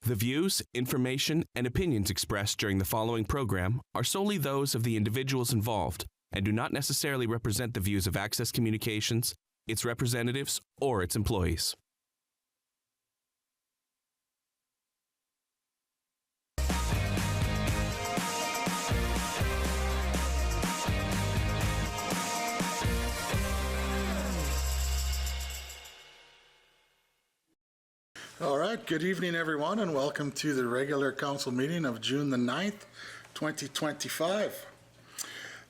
The views, information, and opinions expressed during the following program are solely those of the individuals involved and do not necessarily represent the views of Access Communications, its representatives, or its employees. All right, good evening everyone and welcome to the regular council meeting of June the 9th, 2025.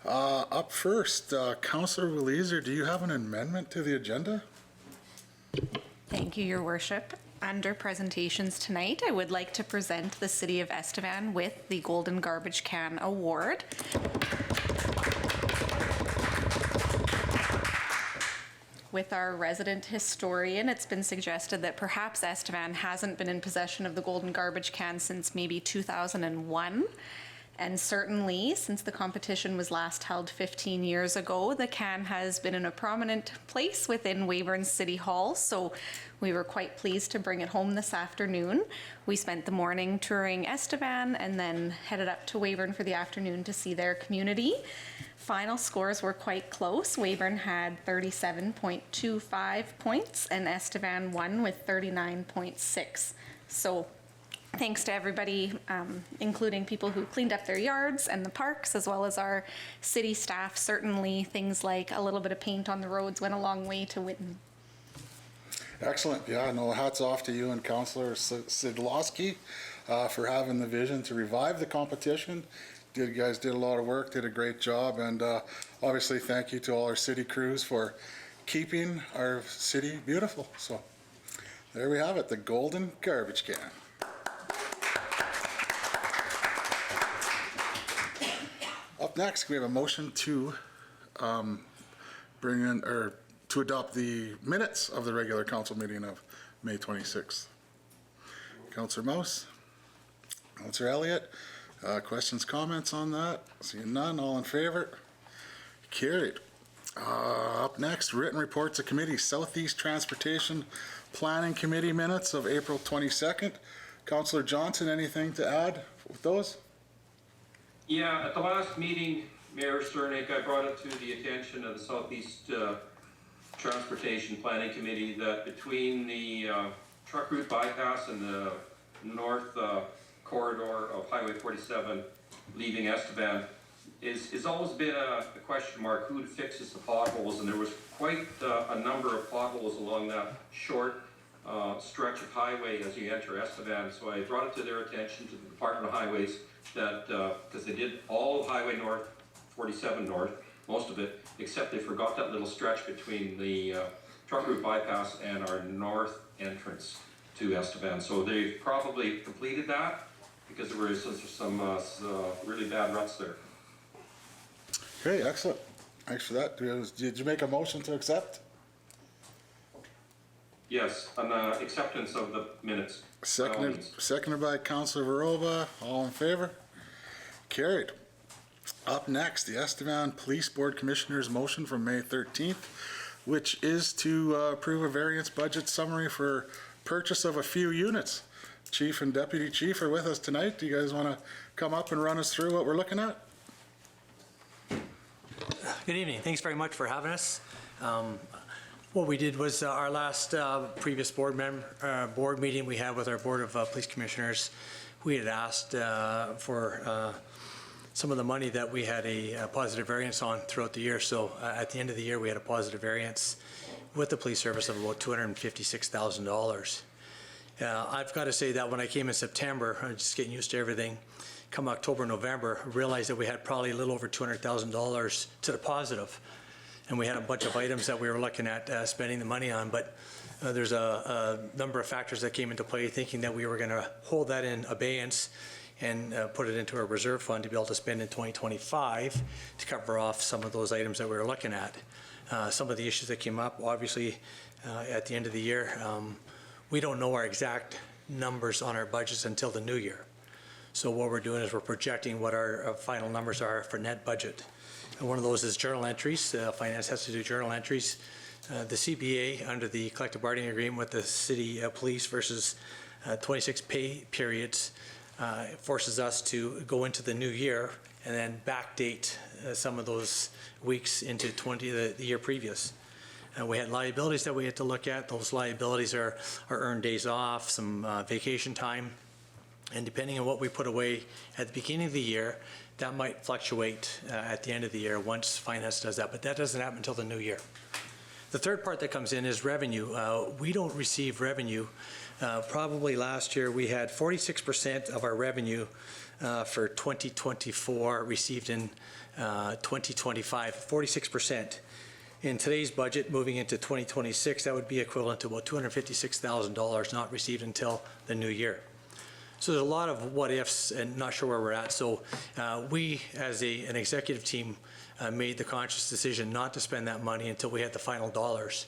Up first, Councillor Weleaser, do you have an amendment to the agenda? Thank you, Your Worship. Under presentations tonight, I would like to present the City of Estevan with the Golden Garbage Can Award. With our resident historian, it's been suggested that perhaps Estevan hasn't been in possession of the golden garbage can since maybe 2001. And certainly, since the competition was last held 15 years ago, the can has been in a prominent place within Weyburn City Hall, so we were quite pleased to bring it home this afternoon. We spent the morning touring Estevan and then headed up to Weyburn for the afternoon to see their community. Final scores were quite close. Weyburn had 37.25 points and Estevan won with 39.6. So thanks to everybody, including people who cleaned up their yards and the parks, as well as our city staff. Certainly things like a little bit of paint on the roads went a long way to win. Excellent. Yeah, no, hats off to you and Councillor Sidlowski for having the vision to revive the competition. You guys did a lot of work, did a great job, and obviously thank you to all our city crews for keeping our city beautiful. So there we have it, the golden garbage can. Up next, we have a motion to to adopt the minutes of the regular council meeting of May 26th. Councillor Mouse, Councillor Elliott, questions, comments on that? Seeing none, all in favor? Carried. Up next, written reports of committee, Southeast Transportation Planning Committee minutes of April 22nd. Councillor Johnson, anything to add with those? Yeah, at the last meeting, Mayor Sternick, I brought it to the attention of the Southeast Transportation Planning Committee that between the truck route bypass and the north corridor of Highway 47 leaving Estevan is always been a question mark who fixes the potholes, and there was quite a number of potholes along that short stretch of highway as you enter Estevan. So I brought it to their attention, to the Department of Highways, that because they did all of Highway North, 47 North, most of it, except they forgot that little stretch between the truck route bypass and our north entrance to Estevan. So they've probably completed that because there were some really bad ruts there. Okay, excellent. Thanks for that. Did you make a motion to accept? Yes, an acceptance of the minutes. Seconded by Councillor Verova. All in favor? Carried. Up next, the Estevan Police Board Commissioners motion from May 13th, which is to approve a variance budget summary for purchase of a few units. Chief and Deputy Chief are with us tonight. Do you guys want to come up and run us through what we're looking at? Good evening. Thanks very much for having us. What we did was our last previous board meeting we had with our Board of Police Commissioners, we had asked for some of the money that we had a positive variance on throughout the year. So at the end of the year, we had a positive variance with the police service of about $256,000. I've got to say that when I came in September, I'm just getting used to everything. Come October, November, I realized that we had probably a little over $200,000 to the positive. And we had a bunch of items that we were looking at spending the money on, but there's a number of factors that came into play, thinking that we were going to hold that in abeyance and put it into a reserve fund to be able to spend in 2025 to cover off some of those items that we were looking at. Some of the issues that came up, obviously, at the end of the year, we don't know our exact numbers on our budgets until the new year. So what we're doing is we're projecting what our final numbers are for net budget. And one of those is journal entries. Finance has to do journal entries. The CBA, under the collective bargaining agreement with the city police versus 26 pay periods forces us to go into the new year and then backdate some of those weeks into the year previous. We had liabilities that we had to look at. Those liabilities are earned days off, some vacation time, and depending on what we put away at the beginning of the year, that might fluctuate at the end of the year once finance does that, but that doesn't happen until the new year. The third part that comes in is revenue. We don't receive revenue. Probably last year we had 46% of our revenue for 2024 received in 2025, 46%. In today's budget, moving into 2026, that would be equivalent to about $256,000 not received until the new year. So there's a lot of what ifs and not sure where we're at. So we, as an executive team, made the conscious decision not to spend that money until we had the final dollars,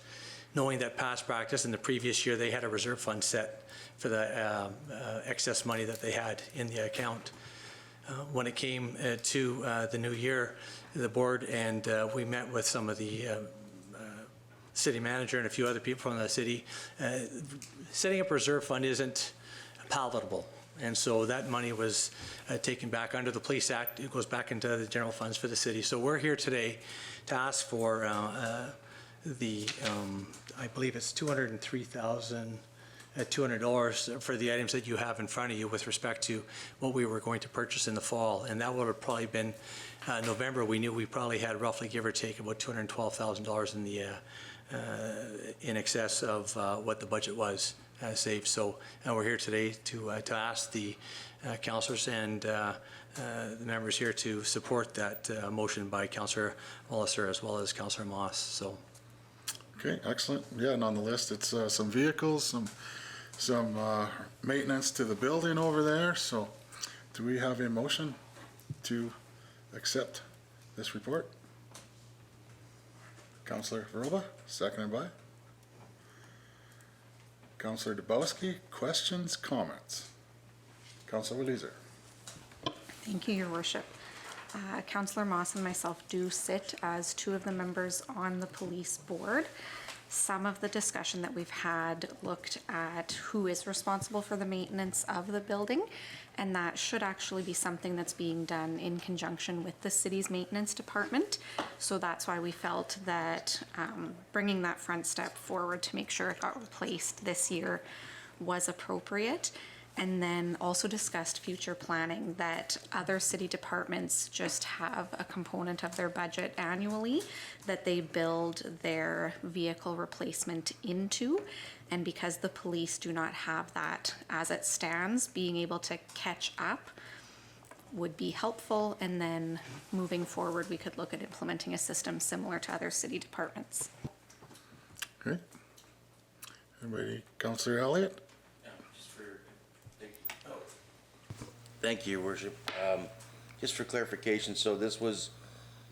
knowing that past practice in the previous year, they had a reserve fund set for the excess money that they had in the account. When it came to the new year, the board and we met with some of the city manager and a few other people from the city. Setting up a reserve fund isn't palatable. And so that money was taken back under the Police Act. It goes back into the general funds for the city. So we're here today to ask for I believe it's $203,200 for the items that you have in front of you with respect to what we were going to purchase in the fall. And that would have probably been November. We knew we probably had roughly, give or take, about $212,000 in the in excess of what the budget was saved. So we're here today to ask the councillors and the members here to support that motion by Councillor Mollister as well as Councillor Moss. So. Okay, excellent. Yeah, and on the list, it's some vehicles, some maintenance to the building over there. So do we have a motion to accept this report? Councillor Verba, seconded by Councillor Dubowski. Questions, comments? Councillor Waleser. Thank you, Your Worship. Councillor Moss and myself do sit as two of the members on the police board. Some of the discussion that we've had looked at who is responsible for the maintenance of the building, and that should actually be something that's being done in conjunction with the city's maintenance department. So that's why we felt that bringing that front step forward to make sure it got replaced this year was appropriate. And then also discussed future planning, that other city departments just have a component of their budget annually that they build their vehicle replacement into. And because the police do not have that as it stands, being able to catch up would be helpful. And then moving forward, we could look at implementing a system similar to other city departments. Okay. Anybody? Councillor Elliott? Thank you, Your Worship. Just for clarification, so this was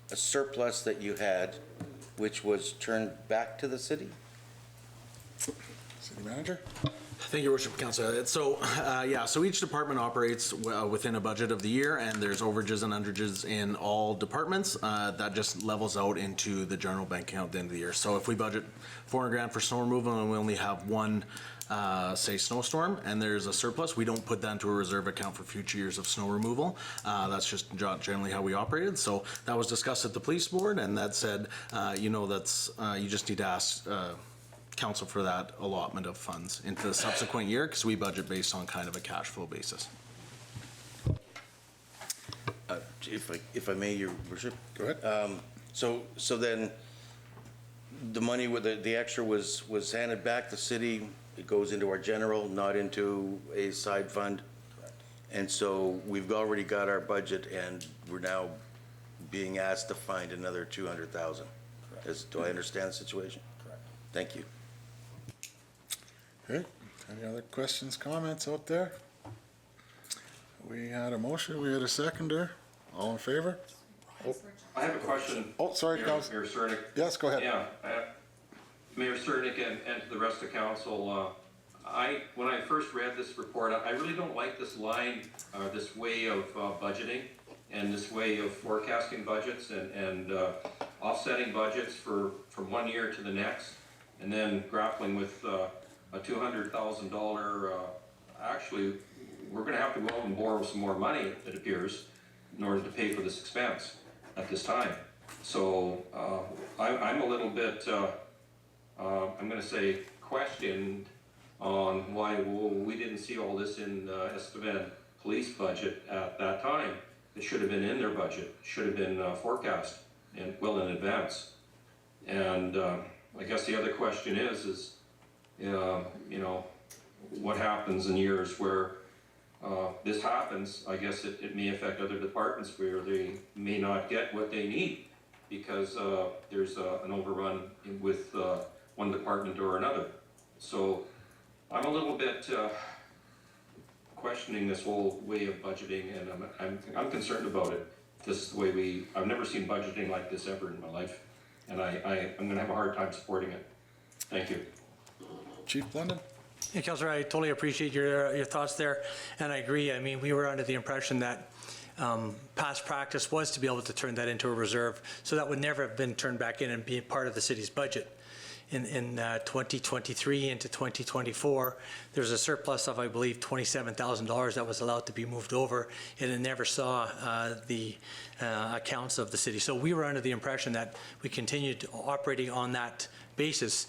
a surplus that you had, which was turned back to the city? City Manager? Thank you, Your Worship, Councillor. So, so each department operates within a budget of the year, and there's overages and underages in all departments. That just levels out into the general bank account at the end of the year. So if we budget $400,000 for snow removal and we only have one say snowstorm and there's a surplus, we don't put that into a reserve account for future years of snow removal. That's just generally how we operated. So that was discussed at the police board, and that said, you just need to ask council for that allotment of funds into the subsequent year, because we budget based on kind of a cash flow basis. If I may, Your Worship? Go ahead. So then the money with the extra was handed back to the city. It goes into our general, not into a side fund. Correct. And so we've already got our budget, and we're now being asked to find another $200,000. Do I understand the situation? Correct. Thank you. Okay. Any other questions, comments out there? We had a motion. We had a seconder. All in favor? Oh. I have a question. Oh, sorry, Mayor Cernik. Yes, go ahead. Yeah, Mayor Cernik and to the rest of council, when I first read this report, I really don't like this line, this way of budgeting and this way of forecasting budgets and offsetting budgets from one year to the next, and then grappling with a $200,000 actually, we're gonna have to go out and borrow some more money, it appears, in order to pay for this expense at this time. So, I'm a little bit, I'm gonna say questioned on why we didn't see all this in Estevan police budget at that time. It should have been in their budget, should have been forecast and well in advance. And I guess the other question is you know, what happens in years where this happens? I guess it may affect other departments where they may not get what they need because there's an overrun with one department or another. So I'm a little bit questioning this whole way of budgeting, and I'm concerned about it. This is the way I've never seen budgeting like this ever in my life, and I'm gonna have a hard time supporting it. Thank you. Chief Blendon? Yeah, Councillor, I totally appreciate your thoughts there, and I agree. I mean, we were under the impression that past practice was to be able to turn that into a reserve, so that would never have been turned back in and be part of the city's budget. In 2023 into 2024, there's a surplus of, I believe, $27,000 that was allowed to be moved over, and it never saw the accounts of the city. So we were under the impression that we continued operating on that basis.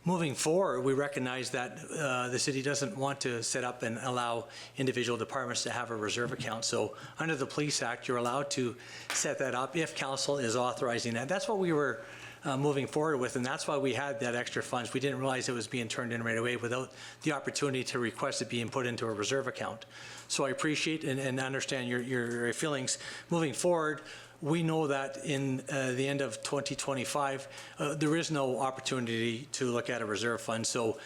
Moving forward, we recognize that the city doesn't want to set up and allow individual departments to have a reserve account. So under the Police Act, you're allowed to set that up if council is authorizing that. That's what we were moving forward with, and that's why we had that extra funds. We didn't realize it was being turned in right away without the opportunity to request it being put into a reserve account. So I appreciate and understand your feelings. Moving forward, we know that in the end of 2025, there is no opportunity to look at a reserve fund. So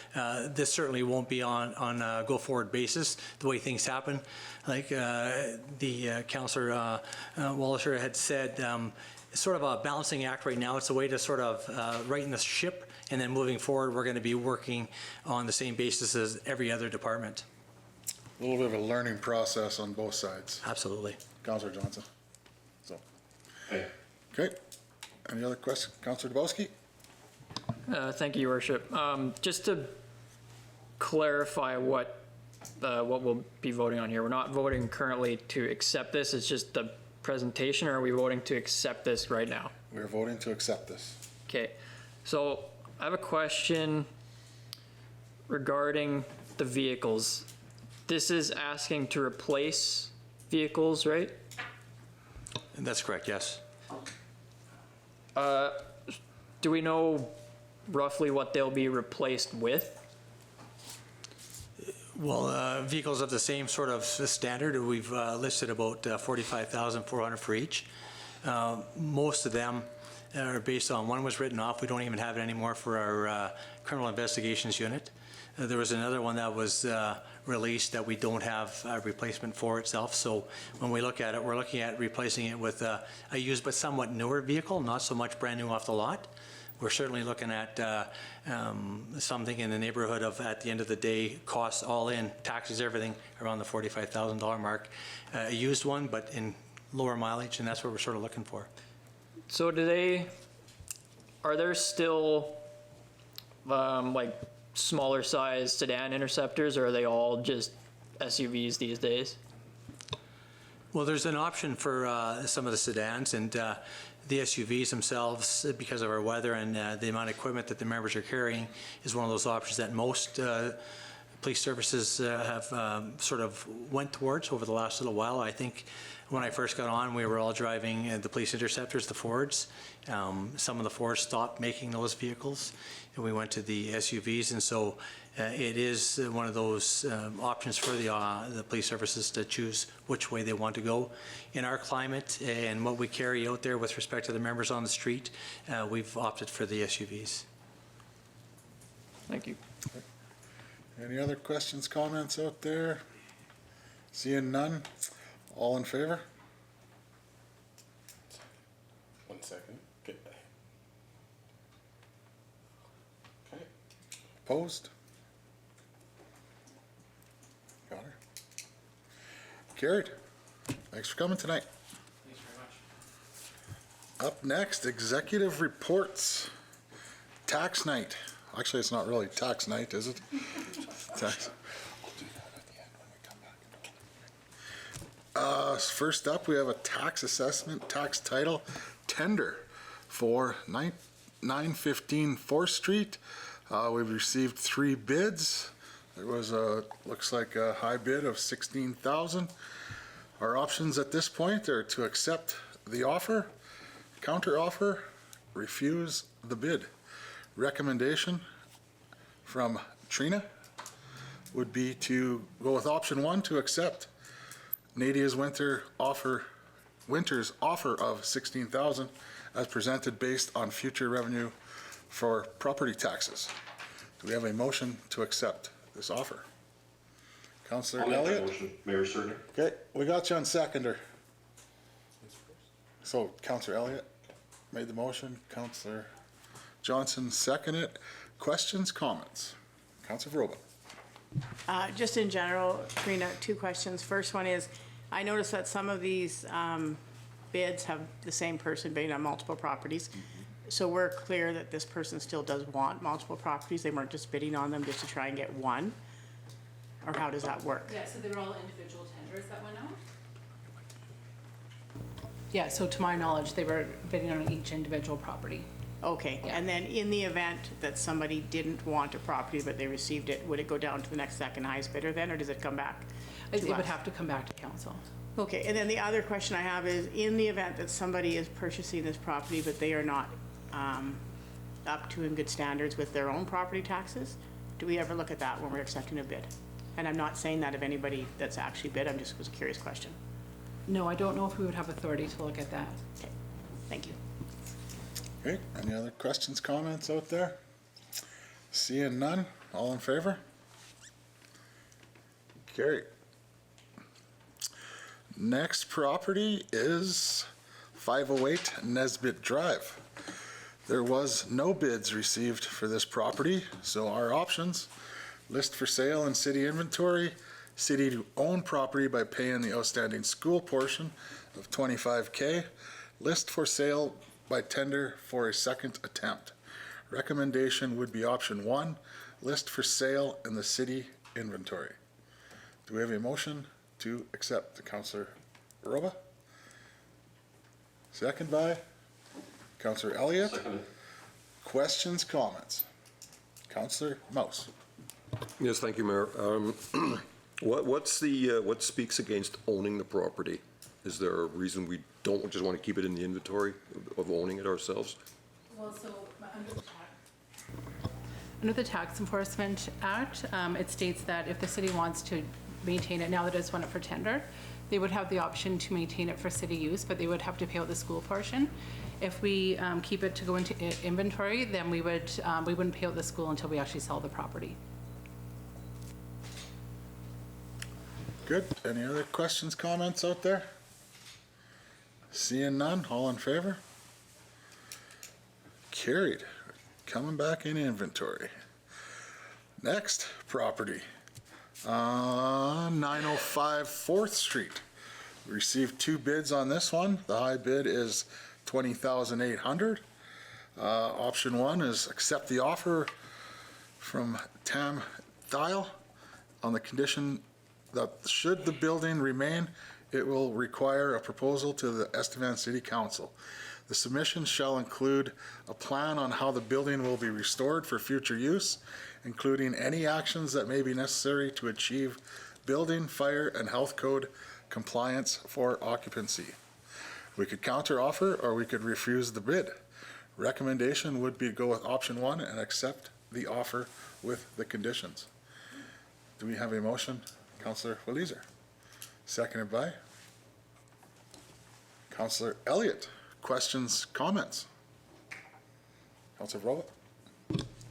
this certainly won't be on a go-forward basis, the way things happen. Like the Councillor Walliser had said, it's sort of a balancing act right now. It's a way to sort of righten the ship, and then moving forward, we're going to be working on the same basis as every other department. A little bit of a learning process on both sides. Absolutely. Councillor Johnson. So, Hey. okay. Any other questions? Councillor Dubowski? Thank you, Your Worship. Just to clarify what we'll be voting on here, we're not voting currently to accept this. It's just the presentation, or are we voting to accept this right now? We are voting to accept this. Okay, so I have a question regarding the vehicles. This is asking to replace vehicles, right? And that's correct, yes. Do we know roughly what they'll be replaced with? Well, vehicles of the same sort of standard, we've listed about 45,400 for each. Most of them are based on, one was written off, we don't even have it anymore for our criminal investigations unit. There was another one that was released that we don't have a replacement for itself. So when we look at it, we're looking at replacing it with a used but somewhat newer vehicle, not so much brand new off the lot. We're certainly looking at something in the neighborhood of, at the end of the day, costs all in, taxes, everything, around the $45,000 mark. A used one, but in lower mileage, and that's what we're sort of looking for. So are there still like smaller size sedan interceptors, or are they all just SUVs these days? Well, there's an option for some of the sedans, and the SUVs themselves, because of our weather and the amount of equipment that the members are carrying, is one of those options that most police services have sort of went towards over the last little while. I think when I first got on, we were all driving the police interceptors, the Fords. Some of the Fords stopped making those vehicles, and we went to the SUVs, and so it is one of those options for the police services to choose which way they want to go. In our climate and what we carry out there with respect to the members on the street, we've opted for the SUVs. Thank you. Any other questions, comments out there? Seeing none, all in favor? 1 second. Okay. Okay. Opposed? Got her. Carried. Thanks for coming tonight. Thanks very much. Up next, executive reports. Tax night. Actually, it's not really tax night, is it? Tax. I'll do that at the end. First up, we have a tax assessment, tax title tender for 915 4th Street. We've received 3 bids. There was looks like a high bid of 16,000. Our options at this point are to accept the offer, counter offer, refuse the bid. Recommendation from Trina would be to go with option 1, to accept Nadia's winter's offer of 16,000 as presented based on future revenue for property taxes. Do we have a motion to accept this offer? Councillor I'll make that Elliott? motion, Mayor Cerny. Okay, we got you on seconder. So Councillor Elliott made the motion, Councillor Johnson seconded it. Questions, comments? Councillor Verhoeven. Just in general, Karina, 2 questions. First one is, I noticed that some of these bids have the same person bidding on multiple properties. So we're clear that this person still does want multiple properties. They weren't just bidding on them just to try and get one? Or how does that work? Yeah, so they were all individual tenders that went out? Yeah, so to my knowledge, they were bidding on each individual property. Okay, Yeah. and then in the event that somebody didn't want a property but they received it, would it go down to the next second highest bidder then, or does it come back to It would us? have to come back to council. Okay, and then the other question I have is, in the event that somebody is purchasing this property but they are not up to in good standards with their own property taxes, do we ever look at that when we're accepting a bid? And I'm not saying that of anybody that's actually bid, I'm just was a curious question. No, I don't know if we would have authority to look at that. Okay, thank you. Okay, any other questions, comments out there? Seeing none, all in favor? Carried. Next property is 508 Nesbit Drive. There was no bids received for this property, so our options: list for sale in city inventory, city to own property by paying the outstanding school portion of $25,000, list for sale by tender for a second attempt. Recommendation would be option 1, list for sale in the city inventory. Do we have a motion to accept? The Councillor Roba? Second by Councillor Elliott. Second. Questions, comments? Councillor Mouse. Yes, thank you, Mayor. What speaks against owning the property? Is there a reason we don't just want to keep it in the inventory of owning it ourselves? Well, so under the Tax Enforcement Act, it states that if the city wants to maintain it, now that it's went up for tender, they would have the option to maintain it for city use, but they would have to pay out the school portion. If we keep it to go into inventory, then we wouldn't pay out the school until we actually sell the property. Good. Any other questions, comments out there? Seeing none, all in favor? Carried. Coming back in inventory. Next property, 905 4th Street. We received 2 bids on this one. The high bid is $20,800. Option 1 is accept the offer from Tam Thiel on the condition that should the building remain, it will require a proposal to the Estevan City Council. The submission shall include a plan on how the building will be restored for future use, including any actions that may be necessary to achieve building, fire, and health code compliance for occupancy. We could counter offer or we could refuse the bid. Recommendation would be to go with option 1 and accept the offer with the conditions. Do we have a motion? Councillor Walizer. Seconded by Councillor Elliott. Questions, comments? Councillor Rowett.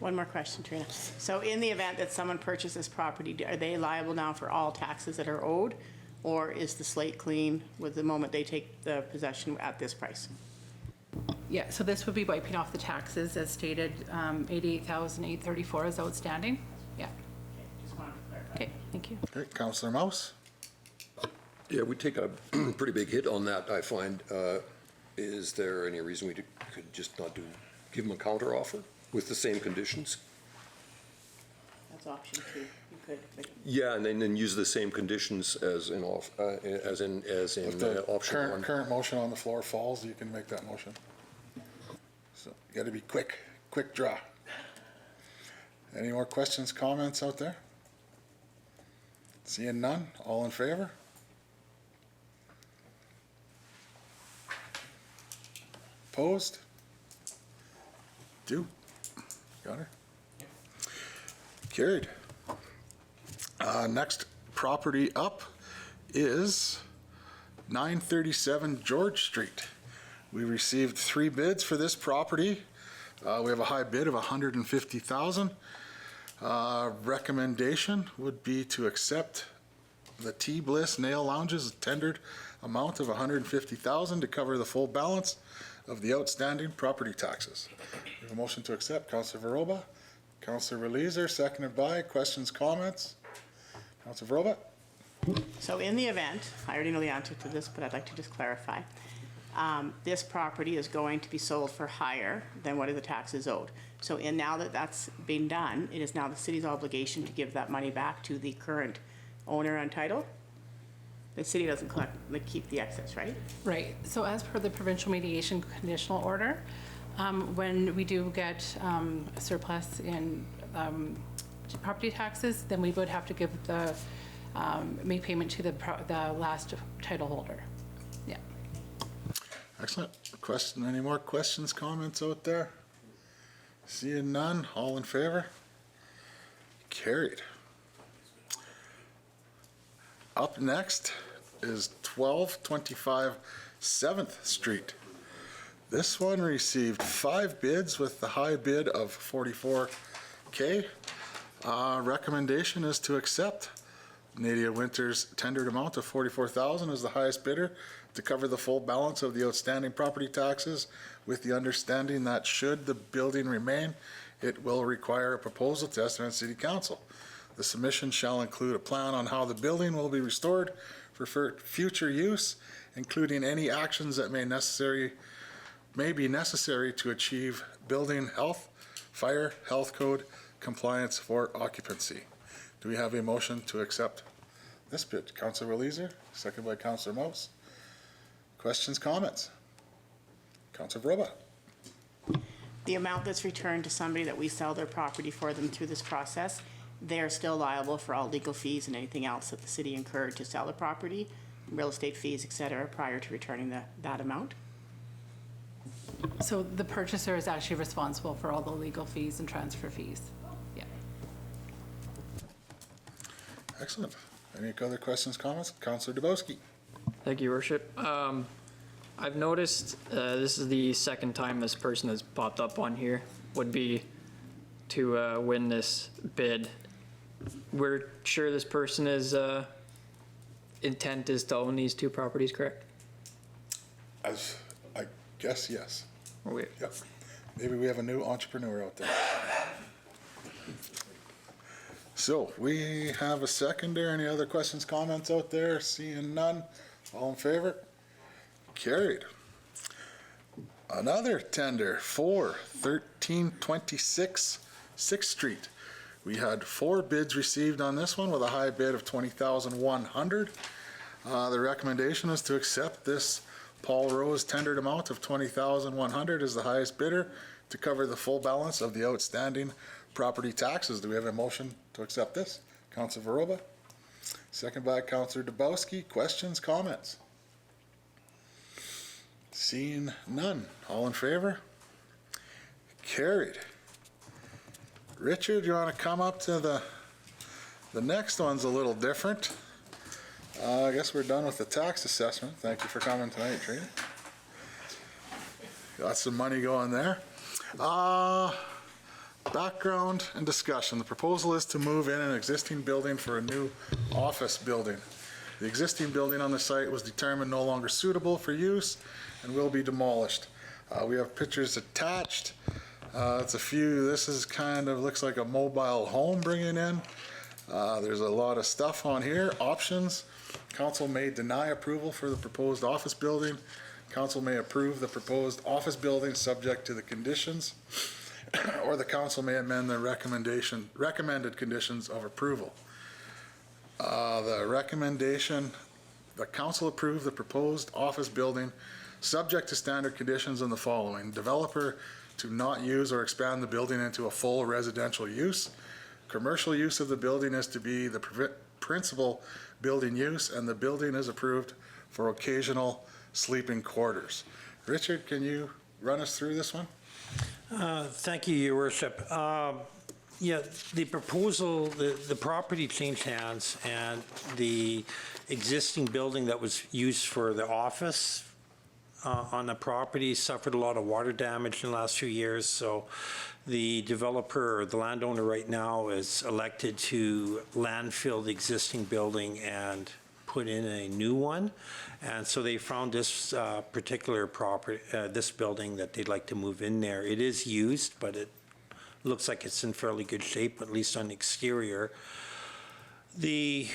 One more question, Trina. So in the event that someone purchases property, are they liable now for all taxes that are owed? Or is the slate clean with the moment they take the possession at this price? Yeah, so this would be wiping off the taxes as stated, 88,834 is outstanding. Yeah. Just wanted to clarify. Okay, thank you. Okay, Councillor Mouse. Yeah, we take a pretty big hit on that, I find. Is there any reason we could just not give them a counter offer with the same conditions? That's option 2. You could. but- Yeah, and then use the same conditions as in If the option one. current motion on the floor falls, you can make that motion. So you got to be quick draw. Any more questions, comments out there? Seeing none, all in favor? Opposed? Got her? Carried. Next property up is 937 George Street. We received 3 bids for this property. We have a high bid of $150,000. Recommendation would be to accept the T-Bliss Nail Lounge's tendered amount of $150,000 to cover the full balance of the outstanding property taxes. We have a motion to accept. Councilor Varoba, Councilor Releaser, seconded by. Questions, comments? Councilor Varoba? So in the event, I already know the answer to this, but I'd like to just clarify. This property is going to be sold for higher than what are the taxes owed. So now that that's been done, it is now the city's obligation to give that money back to the current owner on title. The city doesn't keep the excess, right? Right. So as per the provincial mediation conditional order, when we do get a surplus in property taxes, then we would have to give the make payment to the last title holder. Yeah. Excellent. Any more questions, comments out there? Seeing none, all in favor? Carried. Up next is 1225 7th Street. This one received 5 bids with the high bid of $44K. Recommendation is to accept Nadia Winter's tendered amount of $44,000 as the highest bidder to cover the full balance of the outstanding property taxes, with the understanding that should the building remain, it will require a proposal to Estevan City Council. The submission shall include a plan on how the building will be restored for future use, including any actions that may be necessary to achieve building health, fire, health code compliance for occupancy. Do we have a motion to accept this bid? Councilor Releaser, second by Councilor Mouse. Questions, comments? Councilor Varoba. The amount that's returned to somebody that we sell their property for them through this process, they're still liable for all legal fees and anything else that the city incurred to sell the property, real estate fees, et cetera, prior to returning that amount. So the purchaser is actually responsible for all the legal fees and transfer fees. Yeah. Excellent. Any other questions, comments? Councilor Dubowski. Thank you, Your Worship. I've noticed this is the second time this person has popped up on here, would be to win this bid. We're sure this person is intent is to own these 2 properties, correct? As I guess, yes. Or Yep. Maybe we have a new entrepreneur out there. So we have a seconder. Any other questions, comments out there? Seeing none. All in favor? Carried. Another tender for 1326 6th Street. We had 4 bids received on this one with a high bid of $20,100. The recommendation is to accept this Paul Rose tendered amount of $20,100 as the highest bidder to cover the full balance of the outstanding property taxes. Do we have a motion to accept this? Councilor Varoba, second by Councilor Dubowski. Questions, comments? Seeing none. All in favor? Carried. Richard, you want to come up to the next one's a little different. I guess we're done with the tax assessment. Thank you for coming tonight, Trina. Got some money going there. Background and discussion. The proposal is to move in an existing building for a new office building. The existing building on the site was determined no longer suitable for use and will be demolished. We have pictures attached. This is kind of looks like a mobile home bringing in. There's a lot of stuff on here. Options. Council may deny approval for the proposed office building. Council may approve the proposed office building subject to the conditions, or the council may amend the recommended conditions of approval. The recommendation, the council approve the proposed office building subject to standard conditions in the following. Developer to not use or expand the building into a full residential use. Commercial use of the building is to be the principal building use, and the building is approved for occasional sleeping quarters. Richard, can you run us through this one? Thank you, Your Worship. Yeah, the proposal, the property changed hands, and the existing building that was used for the office on the property suffered a lot of water damage in the last few years. So the developer or the landowner right now is elected to landfill the existing building and put in a new one. And so they found this particular property, this building that they'd like to move in there. It is used, but it looks like it's in fairly good shape, at least on the exterior. The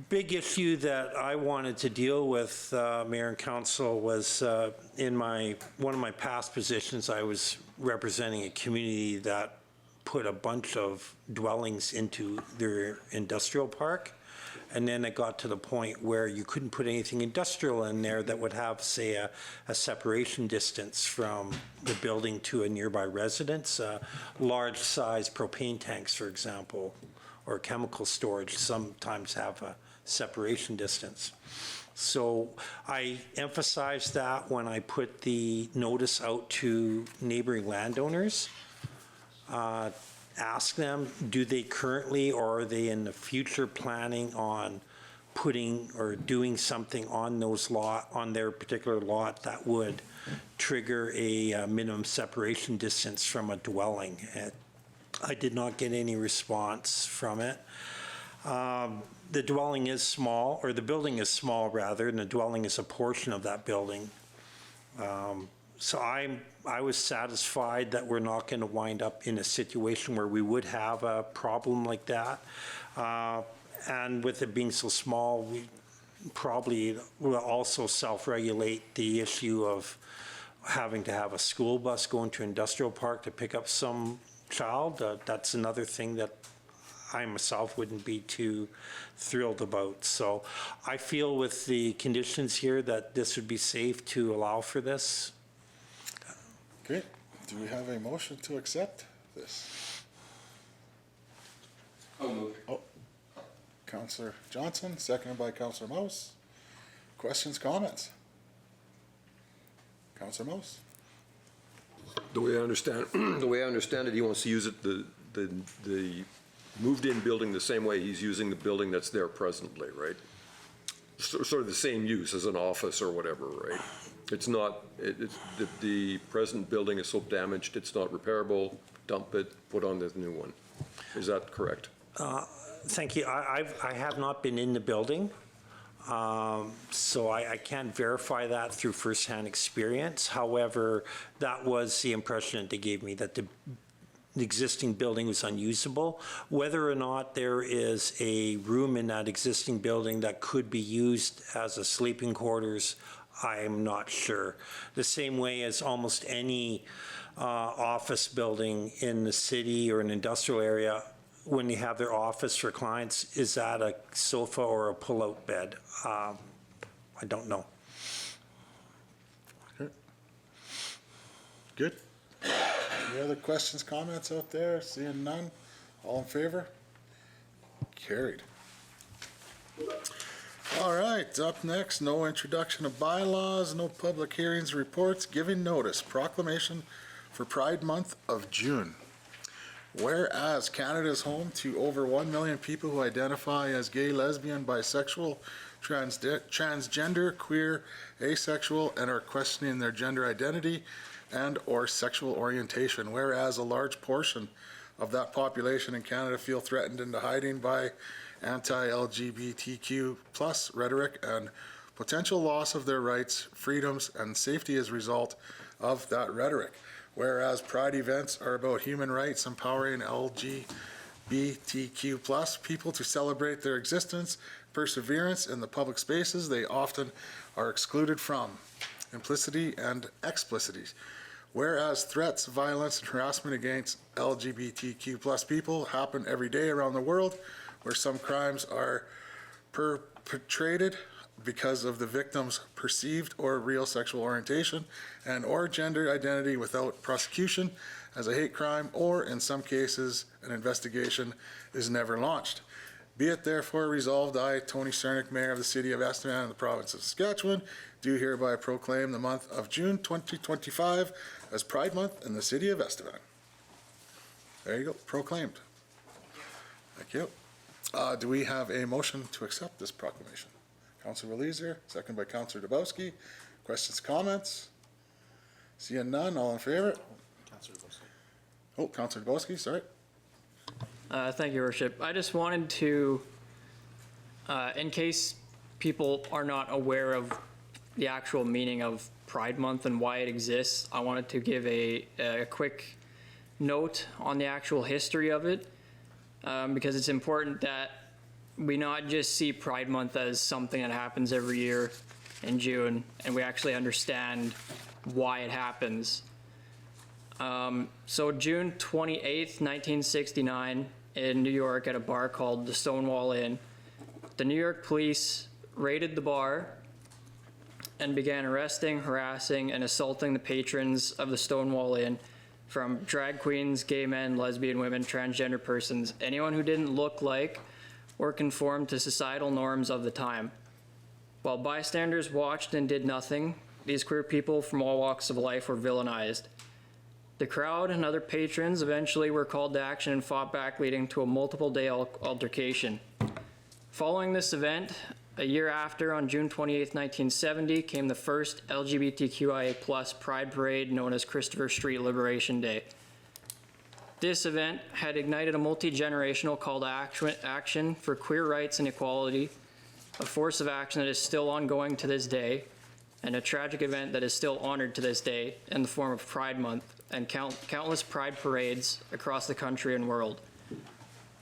big issue that I wanted to deal with, Mayor and Council, was in one of my past positions, I was representing a community that put a bunch of dwellings into their industrial park. And then it got to the point where you couldn't put anything industrial in there that would have, say, a separation distance from the building to a nearby residence. Large-size propane tanks, for example, or chemical storage sometimes have a separation distance. So I emphasized that when I put the notice out to neighboring landowners. Ask them, do they currently or are they in the future planning on putting or doing something on their particular lot that would trigger a minimum separation distance from a dwelling? And I did not get any response from it. The dwelling is small, or the building is small rather, and the dwelling is a portion of that building. So I was satisfied that we're not going to wind up in a situation where we would have a problem like that. And with it being so small, we probably will also self-regulate the issue of having to have a school bus going to industrial park to pick up some child. That's another thing that I myself wouldn't be too thrilled about. So I feel with the conditions here that this would be safe to allow for this. Okay, do we have a motion to accept this? I'll move. Councillor Johnson, seconded by Councillor Mouse. Questions, comments? Councillor Mouse? The way I understand it, he wants to use it, the moved-in building the same way he's using the building that's there presently, right? Sort of the same use as an office or whatever, right? It's not, the present building is so damaged, it's not repairable, dump it, put on the new one. Is that correct? Thank you. I have not been in the building, so I can't verify that through firsthand experience. However, that was the impression that they gave me, that the existing building was unusable. Whether or not there is a room in that existing building that could be used as a sleeping quarters, I'm not sure. The same way as almost any office building in the city or an industrial area, when they have their office for clients, is that a sofa or a pull-out bed? I don't know. Okay. Good. Any other questions, comments out there? Seeing none? All in favor? Carried. All right, up next, no introduction of bylaws, no public hearings, reports, giving notice, proclamation for Pride Month of June. Whereas Canada is home to over 1 million people who identify as gay, lesbian, bisexual, transgender, queer, asexual, and are questioning their gender identity and or sexual orientation. Whereas a large portion of that population in Canada feel threatened into hiding by anti-LGBTQ plus rhetoric and potential loss of their rights, freedoms, and safety as a result of that rhetoric. Whereas Pride events are about human rights, empowering LGBTQ plus people to celebrate their existence, perseverance in the public spaces they often are excluded from, implicity and explicity. Whereas threats, violence, and harassment against LGBTQ plus people happen every day around the world. where some crimes are perpetrated because of the victim's perceived or real sexual orientation and or gender identity without prosecution as a hate crime, or in some cases, an investigation is never launched. Be it therefore resolved, I, Tony Cernick, Mayor of the City of Estevan and the Province of Saskatchewan, do hereby proclaim the month of June 2025 as Pride Month in the City of Estevan. There you go, proclaimed. Thank you. Do we have a motion to accept this proclamation? Councillor Leeser, second by Councillor Dabowski. Questions, comments? Seeing none, all in favor? Oh, Councillor Dabowski, sorry. Thank you, Your Worship. I just wanted to, in case people are not aware of the actual meaning of Pride Month and why it exists, I wanted to give a quick note on the actual history of it, because it's important that we not just see Pride Month as something that happens every year in June, and we actually understand why it happens. So June 28th, 1969, in New York at a bar called the Stonewall Inn, the New York police raided the bar and began arresting, harassing, and assaulting the patrons of the Stonewall Inn, from drag queens, gay men, lesbian women, transgender persons, anyone who didn't look like or conform to societal norms of the time. While bystanders watched and did nothing, these queer people from all walks of life were villainized. The crowd and other patrons eventually were called to action and fought back, leading to a multiple-day altercation. Following this event, a year after, on June 28, 1970, came the first LGBTQIA+ Pride Parade, known as Christopher Street Liberation Day. This event had ignited a multi-generational call to action for queer rights and equality, a force of action that is still ongoing to this day, and a tragic event that is still honored to this day in the form of Pride Month and countless Pride parades across the country and world.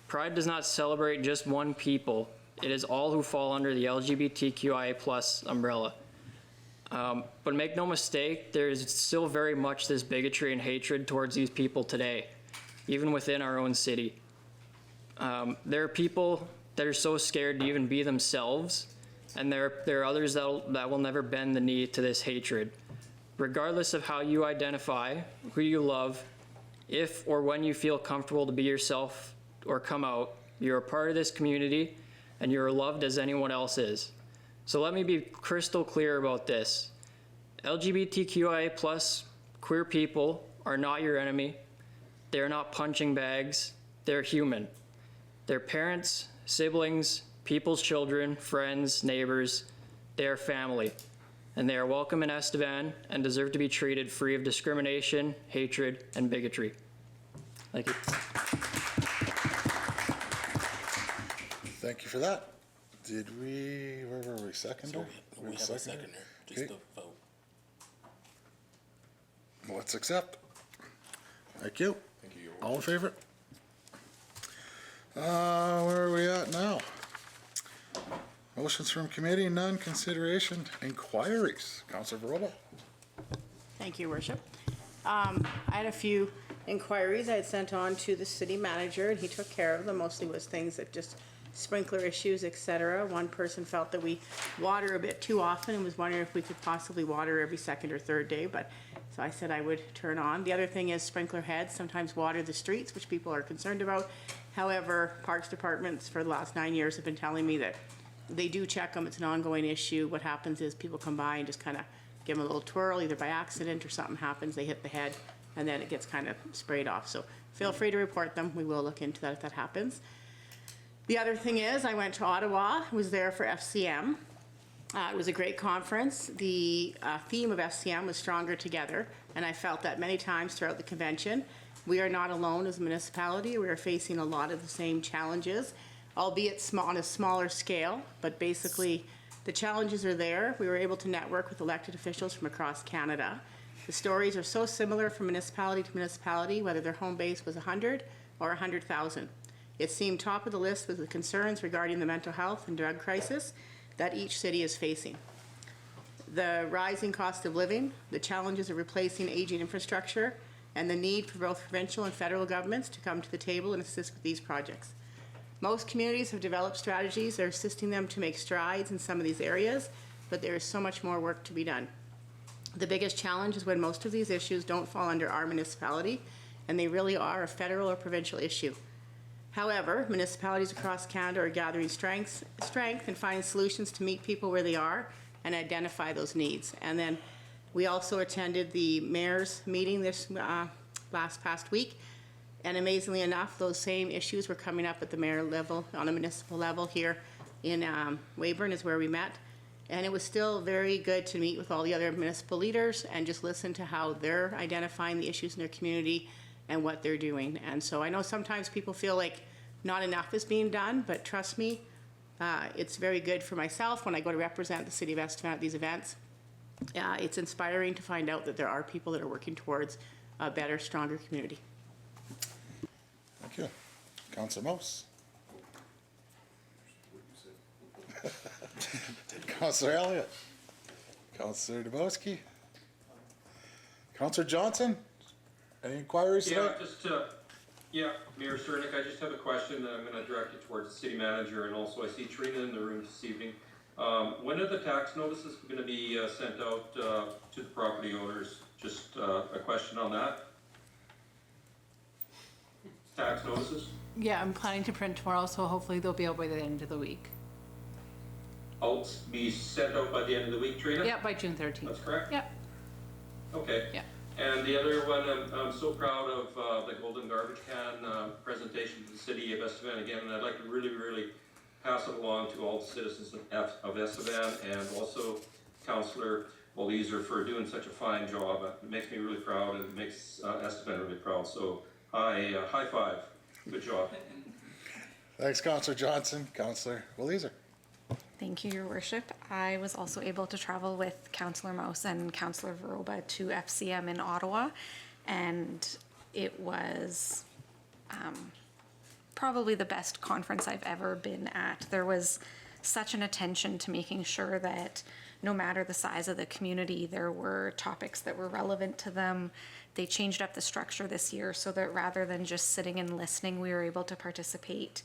Pride does not celebrate just one people. It is all who fall under the LGBTQIA+ umbrella. But make no mistake, there is still very much this bigotry and hatred towards these people today, even within our own city. There are people that are so scared to even be themselves, and there are others that will never bend the knee to this hatred. Regardless of how you identify, who you love, if or when you feel comfortable to be yourself or come out, you're a part of this community and you're loved as anyone else is. So let me be crystal clear about this. LGBTQIA+ queer people are not your enemy. They are not punching bags. They're human. They're parents, siblings, people's children, friends, neighbors. They are family. And they are welcome in Estevan and deserve to be treated free of discrimination, hatred, and bigotry. Thank you. Thank you for that. Where were we, seconder? We have a seconder, just Okay. the vote. Let's accept. Thank you. Thank you, Your All in favor? Where are we at now? Motions from committee, none. Consideration, inquiries. Councillor Verova. Thank you, Your Worship. I had a few inquiries I had sent on to the city manager, and he took care of them. Mostly was things that just sprinkler issues, etc. One person felt that we water a bit too often and was wondering if we could possibly water every second or third day, but so I said I would turn on. The other thing is sprinkler heads sometimes water the streets, which people are concerned about. However, Parks Departments for the last 9 years have been telling me that they do check them. It's an ongoing issue. What happens is people come by and just kind of give them a little twirl, either by accident or something happens, they hit the head, and then it gets kind of sprayed off. So feel free to report them. We will look into that if that happens. The other thing is, I went to Ottawa, was there for FCM. It was a great conference. The theme of FCM was Stronger Together, and I felt that many times throughout the convention. We are not alone as a municipality. We are facing a lot of the same challenges, albeit on a smaller scale, but basically the challenges are there. We were able to network with elected officials from across Canada. The stories are so similar from municipality to municipality, whether their home base was 100 or 100,000. It seemed top of the list with the concerns regarding the mental health and drug crisis that each city is facing. The rising cost of living, the challenges of replacing aging infrastructure, and the need for both provincial and federal governments to come to the table and assist with these projects. Most communities have developed strategies that are assisting them to make strides in some of these areas, but there is so much more work to be done. The biggest challenge is when most of these issues don't fall under our municipality, and they really are a federal or provincial issue. However, municipalities across Canada are gathering strength and finding solutions to meet people where they are and identify those needs. And then we also attended the mayor's meeting this past week, and amazingly enough, those same issues were coming up at the mayor level, on a municipal level here in Weyburn is where we met. And it was still very good to meet with all the other municipal leaders and just listen to how they're identifying the issues in their community and what they're doing. And so I know sometimes people feel like not enough is being done, but trust me, it's very good for myself when I go to represent the city of Estevan at these events. It's inspiring to find out that there are people that are working towards a better, stronger community. Thank you. Councillor Mouse. Councillor Elliott. Councillor Dubowski. Councillor Johnson. Any inquiries today? Mayor Cernick, I just have a question that I'm going to direct it towards the city manager, and also I see Trina in the room this evening. When are the tax notices going to be sent out to the property owners? Just a question on that. Tax notices? Yeah, I'm planning to print tomorrow, so hopefully they'll be out by the end of the week. I'll be sent out by the end of the week, Trina? Yeah, by June 13th. That's correct? Yeah. Okay. Yeah. And the other one, I'm so proud of the golden garbage can presentation to the city of Estevan again, and I'd like to really, really pass it along to all the citizens of Estevan, and also Councillor Walliser for doing such a fine job. It makes me really proud, and it makes Estevan really proud. So high five. Good job. Thanks, Councillor Johnson. Councillor Walliser. Thank you, Your Worship. I was also able to travel with Councillor Mouse and Councillor Veroba to FCM in Ottawa, and it was probably the best conference I've ever been at. There was such an attention to making sure that no matter the size of the community, there were topics that were relevant to them. They changed up the structure this year so that rather than just sitting and listening, we were able to participate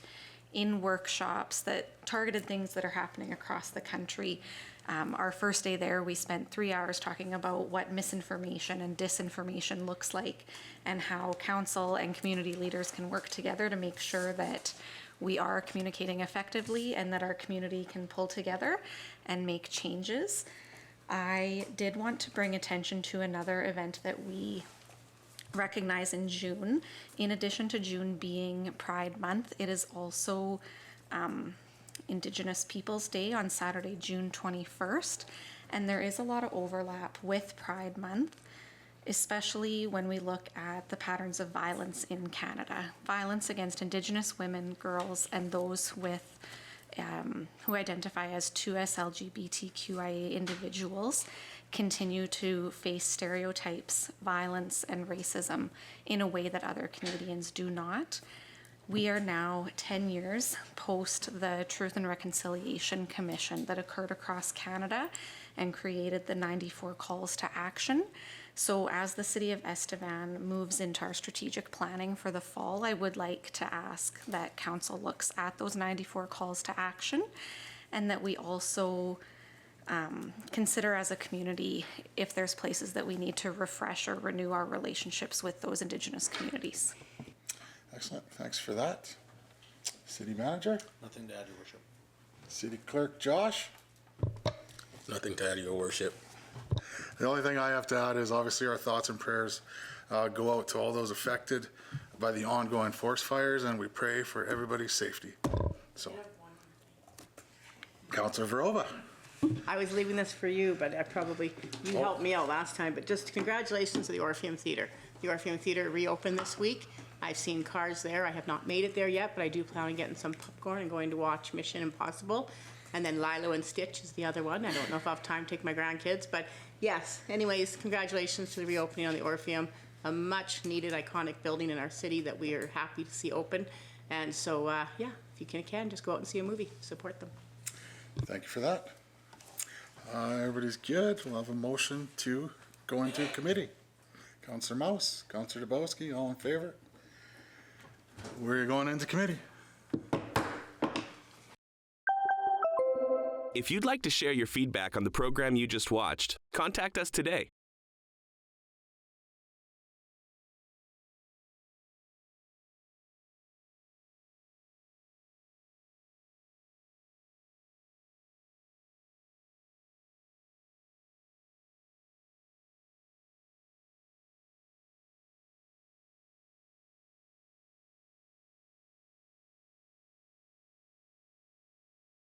in workshops that targeted things that are happening across the country. Our first day there, we spent 3 hours talking about what misinformation and disinformation looks like and how council and community leaders can work together to make sure that we are communicating effectively and that our community can pull together and make changes. I did want to bring attention to another event that we recognize in June. In addition to June being Pride Month, it is also Indigenous Peoples Day on Saturday, June 21st. And there is a lot of overlap with Pride Month, especially when we look at the patterns of violence in Canada. Violence against Indigenous women, girls, and those with who identify as 2S LGBTQIA individuals continue to face stereotypes, violence, and racism in a way that other Canadians do not. We are now 10 years post the Truth and Reconciliation Commission that occurred across Canada and created the 94 calls to action. So as the City of Estevan moves into our strategic planning for the fall, I would like to ask that Council looks at those 94 calls to action, and that we also consider as a community if there's places that we need to refresh or renew our relationships with those Indigenous communities. Excellent. Thanks for that. City Manager. Nothing to add, Your Worship. City Clerk Josh. Nothing to add, Your Worship. The only thing I have to add is obviously our thoughts and prayers go out to all those affected by the ongoing forest fires, and we pray for everybody's safety. So, Councillor Veroba. I was leaving this for you, but you helped me out last time, but just congratulations to the Orpheum Theatre. The Orpheum Theatre reopened this week. I've seen cars there. I have not made it there yet, but I do plan on getting some popcorn and going to watch Mission Impossible. And then Lilo and Stitch is the other one. I don't know if I'll have time to take my grandkids, but yes. Anyways, congratulations to the reopening on the Orpheum, a much needed iconic building in our city that we are happy to see open. And so, yeah, if you can, just go out and see a movie. Support them. Thank you for that. Everybody's good. We'll have a motion to go into committee. Councillor Mouse, Councillor Dubowski, all in favor? We're going into committee. If you'd like to share your feedback on the program you just watched, contact us today